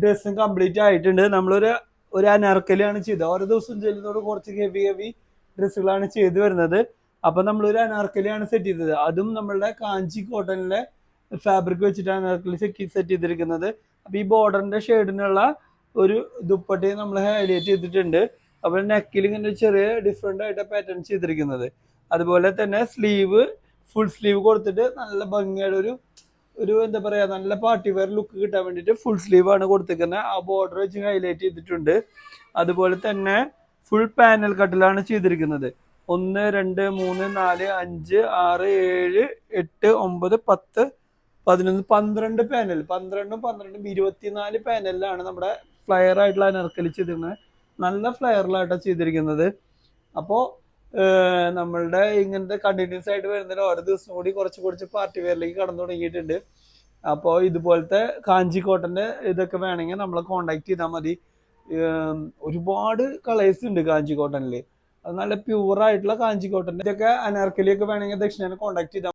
ഡ്രസ്സും കംപ്ലീറ്റ് ആയിട്ടുണ്ട്. ഒരു അനാർക്കലിയാണ് ചെയ്തത്. ഓരോ ദിവസം ചെല്ലുന്നതോട് കുറച്ച് ഹെവി ഡ്രസ്സുകളാണ് ചെയ്തു വരുന്നത്. അപ്പൊ നമ്മളൊരു അനാർക്കലിയാണ് സെറ്റ് ചെയ്തത്. അതും നമ്മളുടെ കാഞ്ചി കോട്ടണിലെ ഫാബ്രിക് വെച്ചിട്ടാണ് അനാർക്കലി സെറ്റ് ചെയ്തിരിക്കുന്നത്. അപ്പൊ ഈ ബോർഡറിന്റെ ഷെയ്ഡിനുള്ള ഒരു ദുപ്പട്ടയും നമ്മൾ ഹൈലൈറ്റ് ചെയ്തിട്ടുണ്ട്. അപ്പൊ നെക്കിൽ ഇങ്ങനെ ചെറിയ ഡിഫറെന്റ് ആയിട്ട് പാറ്റേൺ ചെയ്തിരിക്കുന്നത്. അതുപോലെ തന്നെ ഫുൾ സ്ലീവ് കൊടുത്തിട്ട് നല്ല ഭംഗിയുടെ ഒരു എന്താ പറയാ, നല്ല പാർട്ടി വെയർ ലുക്ക് കിട്ടാൻ വേണ്ടിയിട്ട് ഫുൾ സ്ലീവ് ആണ് കൊടുത്തിരിക്കുന്നത്. ആ ബോർഡർ വെച്ച് ഹൈലൈറ്റ് ചെയ്തിട്ടുണ്ട്. അതുപോലെ തന്നെ ഫുൾ പാനൽ കട്ടിലാണ് ചെയ്തിരിക്കുന്നത്. 1 2 3 4 5 6 7 8 9 10 11 12 പാനൽ, 12 24 പാനലിലാണ് നമ്മുടെ ഫ്ലയർ ആയിട്ടുള്ള അനാർക്കലി ചെയ്തിരിക്കുന്നത്. നല്ല ഫ്ലയറിലായിട്ടാണ് ചെയ്തിരിക്കുന്നത്. അപ്പോൾ നമ്മളുടെ ഇങ്ങനത്തെ കണ്ടിന്യൂസ് ആയിട്ട് വരുന്നതിൽ ഓരോ ദിവസം കൂടി കുറച്ച് പാർട്ടി വെയറിലേക്ക് കടന്നു തുടങ്ങിയിട്ടുണ്ട്. അപ്പോൾ ഇതുപോലത്തെ കാഞ്ചി കോട്ടന്റെ ഇതൊക്കെ വേണമെങ്കിൽ നമ്മളെ കോണ്ടാക്ട് ചെയ്താൽ മതി. ഒരുപാട് കളേഴ്സ് ഉണ്ട് കാഞ്ചി കോട്ടണിൽ. അത് നല്ല പ്യൂർ ആയിട്ടുള്ള കാഞ്ചി കോട്ടന്റെ ഇതൊക്കെ അനാർക്കലിയൊക്കെ വേണമെങ്കിൽ ദക്ഷിണേനെ കോണ്ടാക്ട് ചെയ്താൽ